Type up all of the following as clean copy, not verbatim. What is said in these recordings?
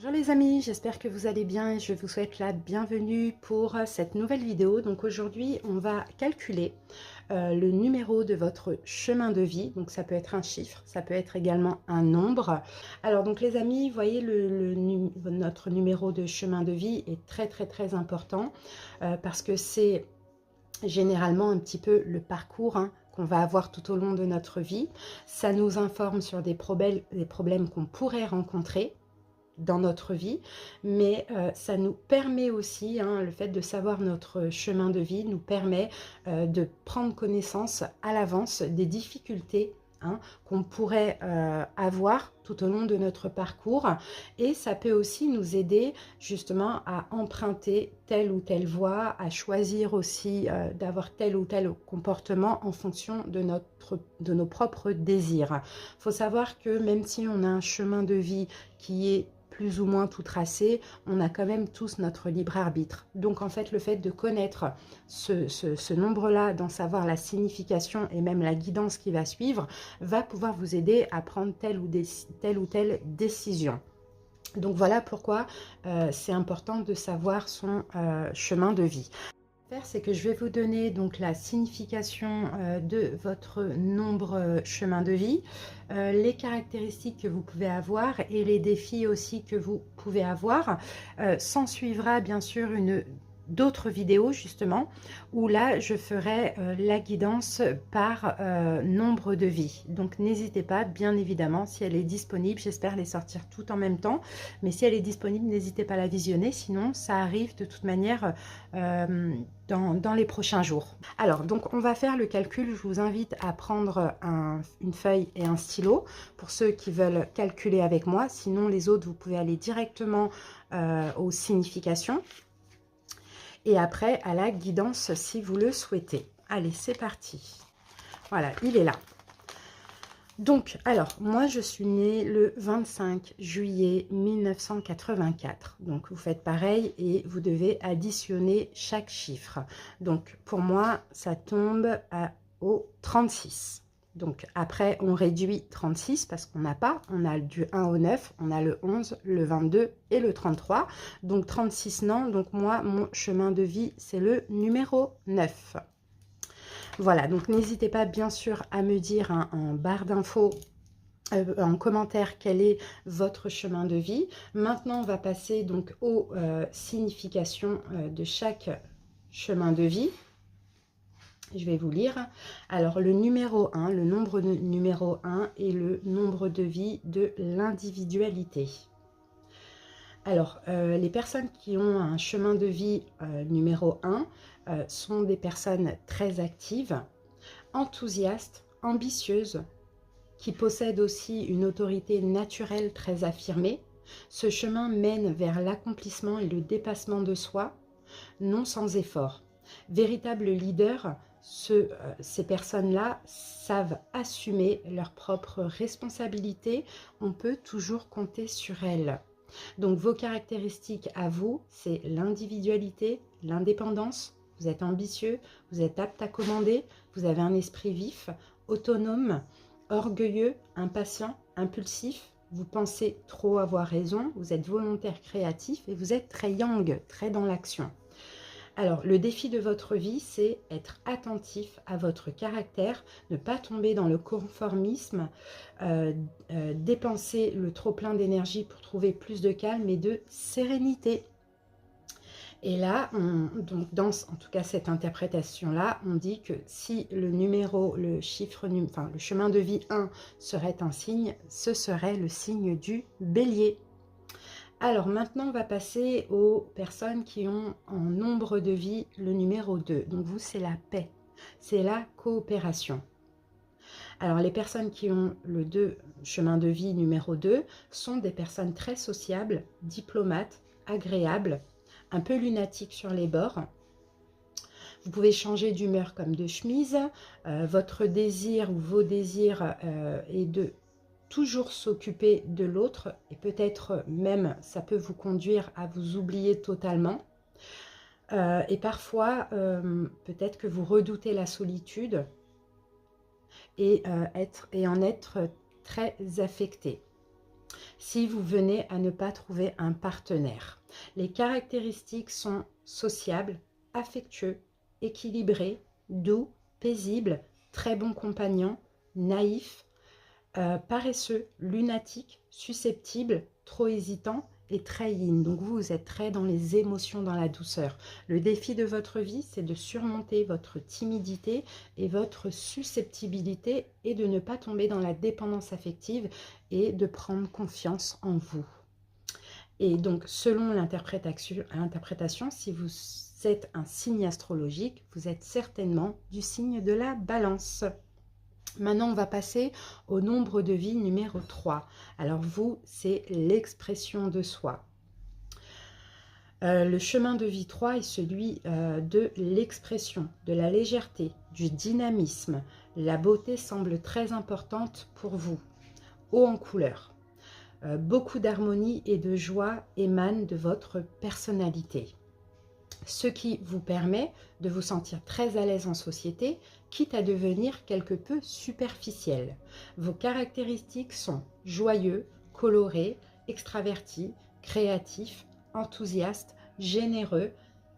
Bonjour les amis, j'espère que vous allez bien et je vous souhaite la bienvenue pour cette nouvelle vidéo. Donc aujourd'hui, on va calculer le numéro de votre chemin de vie. Donc ça peut être un chiffre, ça peut être également un nombre. Alors donc les amis, vous voyez notre numéro de chemin de vie est très important parce que c'est généralement un petit peu le parcours qu'on va avoir tout au long de notre vie. Ça nous informe sur des problèmes qu'on pourrait rencontrer dans notre vie, mais ça nous permet aussi, le fait de savoir notre chemin de vie nous permet de prendre connaissance à l'avance des difficultés qu'on pourrait avoir tout au long de notre parcours, et ça peut aussi nous aider justement à emprunter telle ou telle voie, à choisir aussi d'avoir tel ou tel comportement en fonction de nos propres désirs. Il faut savoir que même si on a un chemin de vie qui est plus ou moins tout tracé, on a quand même tous notre libre arbitre. Donc en fait, le fait de connaître ce nombre-là, d'en savoir la signification et même la guidance qui va suivre, va pouvoir vous aider à prendre telle ou telle décision. Donc voilà pourquoi c'est important de savoir son chemin de vie. C'est que je vais vous donner donc la signification de votre nombre chemin de vie, les caractéristiques que vous pouvez avoir et les défis aussi que vous pouvez avoir. S'en suivra bien sûr d'autres vidéos justement où là je ferai la guidance par nombre de vie. Donc n'hésitez pas, bien évidemment, si elle est disponible, j'espère les sortir tout en même temps, mais si elle est disponible, n'hésitez pas à la visionner, sinon ça arrive de toute manière dans les prochains jours. Alors donc on va faire le calcul. Je vous invite à prendre une feuille et un stylo pour ceux qui veulent calculer avec moi, sinon les autres vous pouvez aller directement aux significations et après à la guidance si vous le souhaitez. Allez, c'est parti. Voilà, il est là. Donc, alors, moi, je suis née le 25 juillet 1984. Donc, vous faites pareil et vous devez additionner chaque chiffre. Donc, pour moi, ça tombe au 36. Donc, après, on réduit 36 parce qu'on n'a pas. On a du 1 au 9, on a le 11, le 22 et le 33. Donc, 36 non. Donc, moi, mon chemin de vie, c'est le numéro 9. Voilà, donc n'hésitez pas bien sûr à me dire en barre d'infos, en commentaire, quel est votre chemin de vie. Maintenant, on va passer donc aux significations de chaque chemin de vie. Je vais vous lire. Alors, le numéro 1, le nombre de numéro 1 est le nombre de vie de l'individualité. Alors, les personnes qui ont un chemin de vie numéro 1 sont des personnes très actives, enthousiastes, ambitieuses, qui possèdent aussi une autorité naturelle très affirmée. Ce chemin mène vers l'accomplissement et le dépassement de soi, non sans effort. Véritables leaders, ces personnes-là savent assumer leurs propres responsabilités. On peut toujours compter sur elles. Donc vos caractéristiques à vous, c'est l'individualité, l'indépendance, vous êtes ambitieux, vous êtes apte à commander, vous avez un esprit vif, autonome, orgueilleux, impatient, impulsif, vous pensez trop avoir raison, vous êtes volontaire, créatif et vous êtes très yang, très dans l'action. Alors, le défi de votre vie, c'est être attentif à votre caractère, ne pas tomber dans le conformisme, dépenser le trop-plein d'énergie pour trouver plus de calme et de sérénité. Et là, donc dans en tout cas cette interprétation-là, on dit que si le numéro, le chemin de vie 1 serait un signe, ce serait le signe du bélier. Alors maintenant, on va passer aux personnes qui ont en nombre de vie le numéro 2. Donc vous, c'est la paix, c'est la coopération. Alors les personnes qui ont le chemin de vie numéro 2 sont des personnes très sociables, diplomates, agréables, un peu lunatiques sur les bords. Vous pouvez changer d'humeur comme de chemise. Votre désir ou vos désirs est de toujours s'occuper de l'autre et peut-être même ça peut vous conduire à vous oublier totalement. Et parfois, peut-être que vous redoutez la solitude et en être très affecté. si vous venez à ne pas trouver un partenaire. Les caractéristiques sont sociables, affectueux, équilibré, doux, paisible, très bon compagnon, naïf, paresseux, lunatique, susceptible, trop hésitant et très yin. Donc vous êtes très dans les émotions, dans la douceur. Le défi de votre vie, c'est de surmonter votre timidité et votre susceptibilité et de ne pas tomber dans la dépendance affective et de prendre confiance en vous. Et donc, selon l'interprétation, si vous êtes un signe astrologique, vous êtes certainement du signe de la Balance. Maintenant, on va passer au nombre de vie numéro 3. Alors vous, c'est l'expression de soi. Le chemin de vie 3 est celui de l'expression, de la légèreté, du dynamisme. La beauté semble très importante pour vous. Haut en couleur. Beaucoup d'harmonie et de joie émanent de votre personnalité, ce qui vous permet de vous sentir très à l'aise en société, quitte à devenir quelque peu superficiel. Vos caractéristiques sont joyeux, colorés, extravertis, créatifs, enthousiastes, généreux,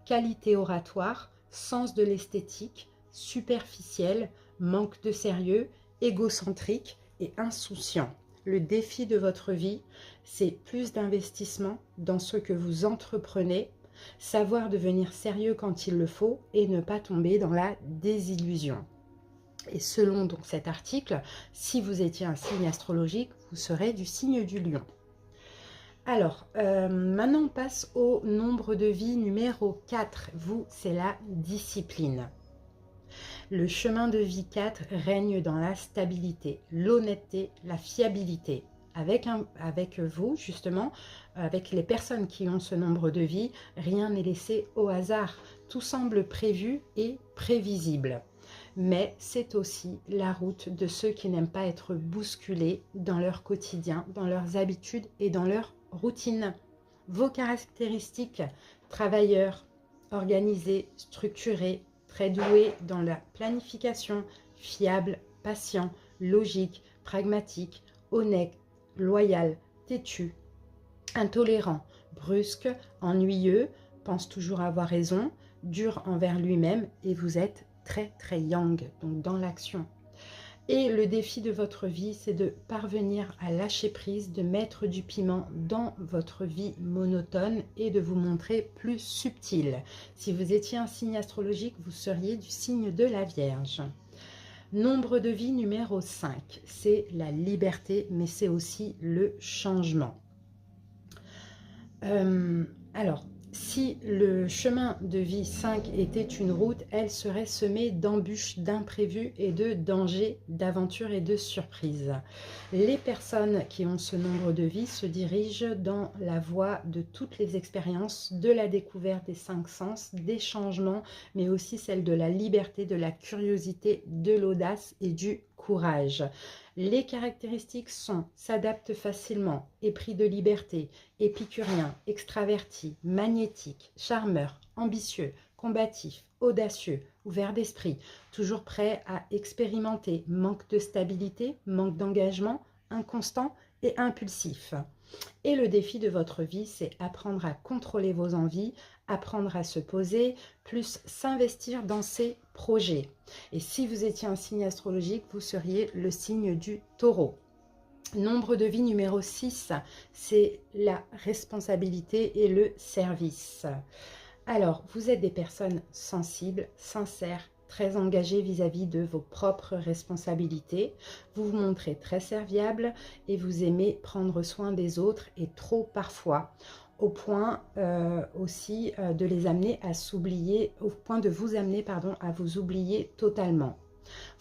qualité oratoire, sens de l'esthétique, superficiel, manque de sérieux, égocentrique et insouciant. Le défi de votre vie, c'est plus d'investissement dans ce que vous entreprenez, savoir devenir sérieux quand il le faut et ne pas tomber dans la désillusion. Et selon donc cet article, si vous étiez un signe astrologique, vous serez du signe du lion. Alors, maintenant on passe au nombre de vie numéro 4. Vous, c'est la discipline. Le chemin de vie 4 règne dans la stabilité, l'honnêteté, la fiabilité. Avec vous, justement, avec les personnes qui ont ce nombre de vie, rien n'est laissé au hasard. Tout semble prévu et prévisible. Mais c'est aussi la route de ceux qui n'aiment pas être bousculés dans leur quotidien, dans leurs habitudes et dans leur routine. Vos caractéristiques, travailleurs, organisés, structurés, très doué dans la planification, fiable, patient, logique, pragmatique, honnête, loyal, têtu, intolérant, brusque, ennuyeux, pense toujours avoir raison, dur envers lui-même et vous êtes très très yang, donc dans l'action. Et le défi de votre vie, c'est de parvenir à lâcher prise, de mettre du piment dans votre vie monotone et de vous montrer plus subtil. Si vous étiez un signe astrologique, vous seriez du signe de la Vierge. Nombre de vie numéro 5, c'est la liberté, mais c'est aussi le changement. Alors, si le chemin de vie 5 était une route, elle serait semée d'embûches, d'imprévus et de dangers, d'aventures et de surprises. Les personnes qui ont ce nombre de vie se dirigent dans la voie de toutes les expériences, de la découverte des 5 sens, des changements, mais aussi celle de la liberté, de la curiosité, de l'audace et du courage. Les caractéristiques sont s'adapte facilement, épris de liberté, épicurien, extraverti, magnétique, charmeur, ambitieux, combatif, audacieux, ouvert d'esprit, toujours prêt à expérimenter, manque de stabilité, manque d'engagement, inconstant et impulsif. Et le défi de votre vie, c'est apprendre à contrôler vos envies, apprendre à se poser, plus s'investir dans ses projets. Et si vous étiez un signe astrologique, vous seriez le signe du Taureau. Nombre de vie numéro 6, c'est la responsabilité et le service. Alors, vous êtes des personnes sensibles, sincères, très engagées vis-à-vis de vos propres responsabilités. Vous vous montrez très serviable et vous aimez prendre soin des autres et trop parfois, au point aussi de les amener à s'oublier, au point de vous amener à vous oublier totalement.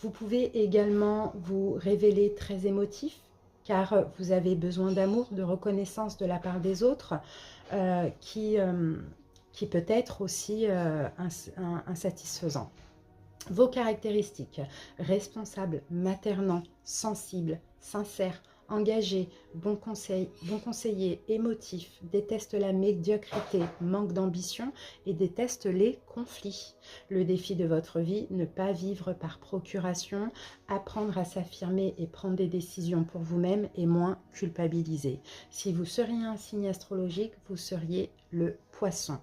Vous pouvez également vous révéler très émotif, car vous avez besoin d'amour, de reconnaissance de la part des autres, qui peut être aussi insatisfaisant. Vos caractéristiques: responsable, maternant, sensible, sincère, engagé, bon conseiller, émotif, déteste la médiocrité, manque d'ambition et déteste les conflits. Le défi de votre vie, ne pas vivre par procuration, apprendre à s'affirmer et prendre des décisions pour vous-même et moins culpabiliser. Si vous seriez un signe astrologique, vous seriez le poisson.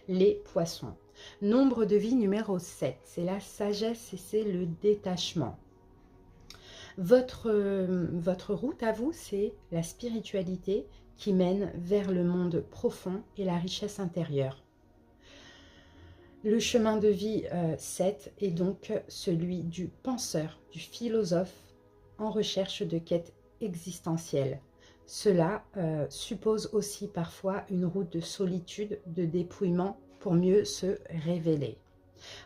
Les poissons. Nombre de vie numéro 7, c'est la sagesse et c'est le détachement. Votre route à vous, c'est la spiritualité qui mène vers le monde profond et la richesse intérieure. Le chemin de vie 7 est donc celui du penseur, du philosophe en recherche de quête existentielle. Cela suppose aussi parfois une route de solitude, de dépouillement pour mieux se révéler.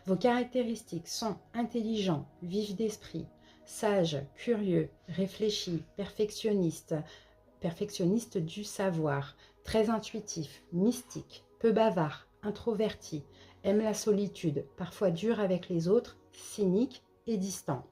Vos caractéristiques sont intelligents, vifs d'esprit, sage, curieux, réfléchi, perfectionniste du savoir, très intuitif, mystique, peu bavard, introverti, aime la solitude, parfois dur avec les autres, cynique et distant.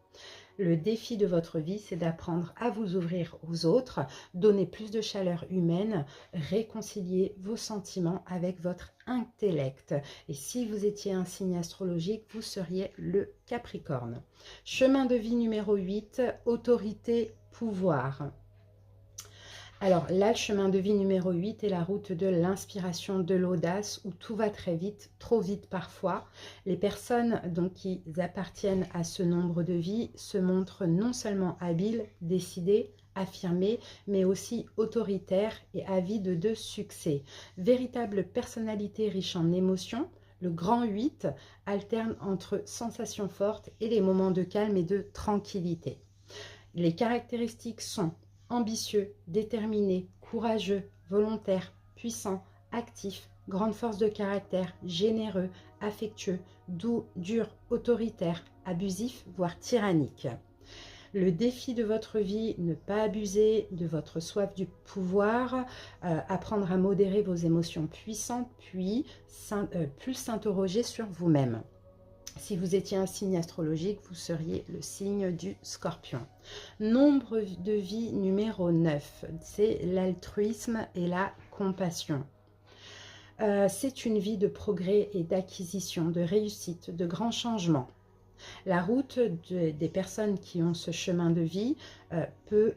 Le défi de votre vie, c'est d'apprendre à vous ouvrir aux autres, donner plus de chaleur humaine, réconcilier vos sentiments avec votre intellect. Et si vous étiez un signe astrologique, vous seriez le Capricorne. Chemin de vie numéro 8, autorité, pouvoir. Alors là, le chemin de vie numéro 8 est la route de l'inspiration, de l'audace, où tout va très vite, trop vite parfois. Les personnes donc, qui appartiennent à ce nombre de vie se montrent non seulement habiles, décidées, affirmées, mais aussi autoritaires et avides de succès. Véritable personnalité riche en émotions, le grand 8 alterne entre sensations fortes et les moments de calme et de tranquillité. Les caractéristiques sont ambitieux, déterminé, courageux, volontaire, puissant, actif, grande force de caractère, généreux, affectueux, doux, dur, autoritaire, abusif, voire tyrannique. Le défi de votre vie, ne pas abuser de votre soif du pouvoir, apprendre à modérer vos émotions puissantes, puis plus s'interroger sur vous-même. Si vous étiez un signe astrologique, vous seriez le signe du Scorpion. Nombre de vie numéro 9, c'est l'altruisme et la compassion. C'est une vie de progrès et d'acquisition, de réussite, de grands changements. La route des personnes qui ont ce chemin de vie peut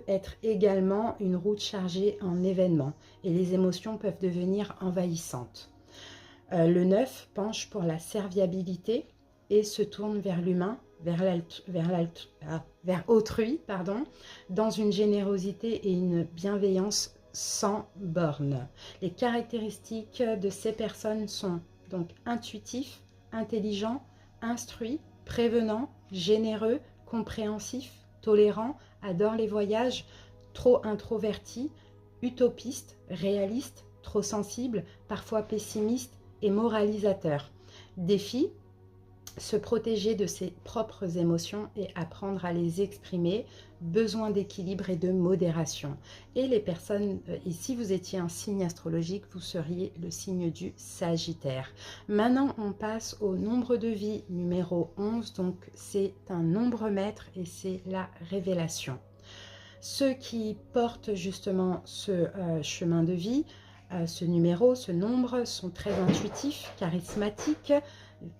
être également une route chargée en événements et les émotions peuvent devenir envahissantes. Le 9 penche pour la serviabilité et se tourne vers l'humain, vers autrui, dans une générosité et une bienveillance sans bornes. Les caractéristiques de ces personnes sont donc intuitifs, intelligents, instruits, prévenants, généreux, compréhensifs, tolérants, adorent les voyages, trop introvertis, utopistes, réalistes, trop sensibles, parfois pessimistes, et moralisateur. Défi, se protéger de ses propres émotions et apprendre à les exprimer. Besoin d'équilibre et de modération. Et les personnes, et si vous étiez un signe astrologique, vous seriez le signe du Sagittaire. Maintenant, on passe au nombre de vie numéro 11. Donc, c'est un nombre maître et c'est la révélation. Ceux qui portent justement ce chemin de vie, ce numéro, ce nombre, sont très intuitifs, charismatiques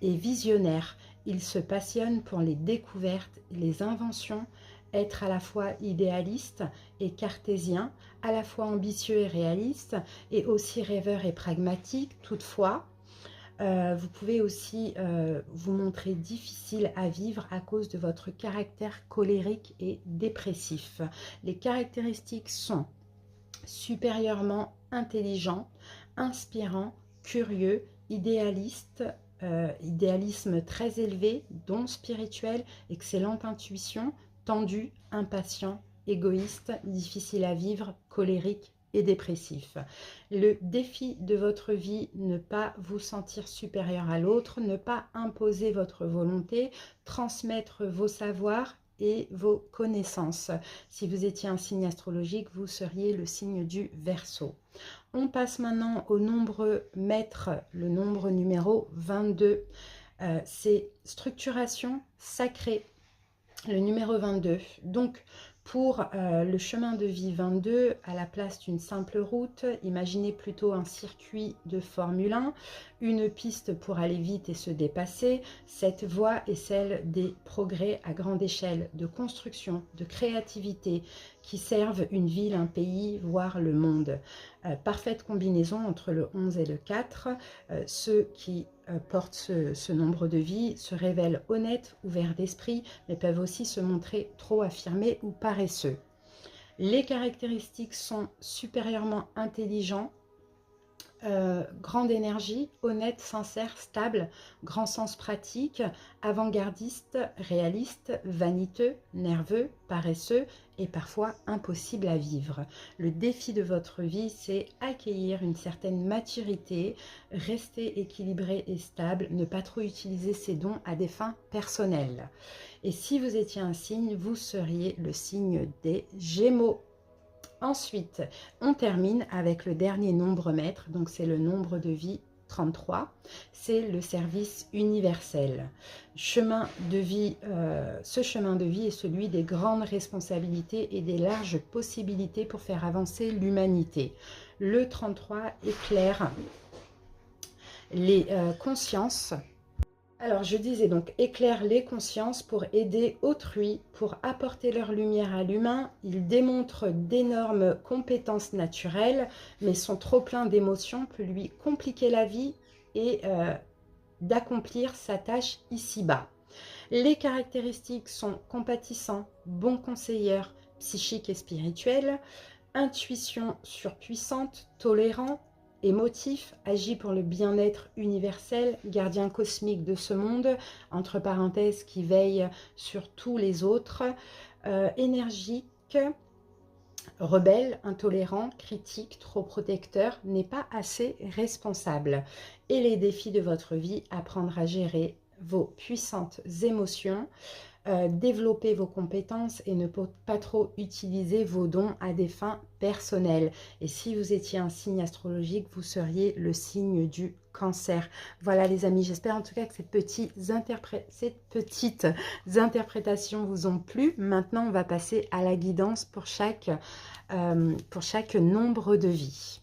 et visionnaires. Ils se passionnent pour les découvertes, les inventions, être à la fois idéaliste et cartésien, à la fois ambitieux et réaliste, et aussi rêveur et pragmatique. Toutefois, vous pouvez aussi vous montrer difficile à vivre à cause de votre caractère colérique et dépressif. Les caractéristiques sont supérieurement intelligent, inspirant, curieux, idéaliste, idéalisme très élevé, don spirituel, excellente intuition, tendu, impatient, égoïste, difficile à vivre, colérique et dépressif. Le défi de votre vie, ne pas vous sentir supérieur à l'autre, ne pas imposer votre volonté, transmettre vos savoirs et vos connaissances. Si vous étiez un signe astrologique, vous seriez le signe du Verseau. On passe maintenant au nombre maître, le nombre numéro 22. C'est structuration sacrée, le numéro 22. Donc, Pour le chemin de vie 22, à la place d'une simple route, imaginez plutôt un circuit de Formule 1, une piste pour aller vite et se dépasser. Cette voie est celle des progrès à grande échelle, de construction, de créativité, qui servent une ville, un pays, voire le monde. Parfaite combinaison entre le 11 et le 4. Ceux qui portent ce nombre de vie se révèlent honnêtes, ouverts d'esprit, mais peuvent aussi se montrer trop affirmés ou paresseux. Les caractéristiques sont supérieurement intelligents, grande énergie, honnête, sincère, stable, grand sens pratique, avant-gardiste, réaliste, vaniteux, nerveux, paresseux et parfois impossible à vivre. Le défi de votre vie, c'est accueillir une certaine maturité, rester équilibré et stable, ne pas trop utiliser ses dons à des fins personnelles. Et si vous étiez un signe, vous seriez le signe des Gémeaux. Ensuite, on termine avec le dernier nombre maître, donc c'est le nombre de vie 33, c'est le service universel. Chemin de vie, ce chemin de vie est celui des grandes responsabilités et des larges possibilités pour faire avancer l'humanité. Le 33 éclaire les consciences. Alors, je disais donc, éclaire les consciences pour aider autrui, pour apporter leur lumière à l'humain. Ils démontrent d'énormes compétences naturelles, mais son trop-plein d'émotions peut lui compliquer la vie et d'accomplir sa tâche ici-bas. Les caractéristiques sont compatissants, bons conseilleurs, psychiques et spirituels, intuition surpuissante, tolérant, émotif, agit pour le bien-être universel, gardien cosmique de ce monde, entre parenthèses qui veille sur tous les autres, énergique, rebelle, intolérant, critique, trop protecteur, n'est pas assez responsable. Et les défis de votre vie, apprendre à gérer vos puissantes émotions, développer vos compétences et ne pas trop utiliser vos dons à des fins personnelles. Et si vous étiez un signe astrologique, vous seriez le signe du Cancer. Voilà les amis, j'espère en tout cas que ces petites interprétations vous ont plu. Maintenant, on va passer à la guidance pour chaque nombre de vie.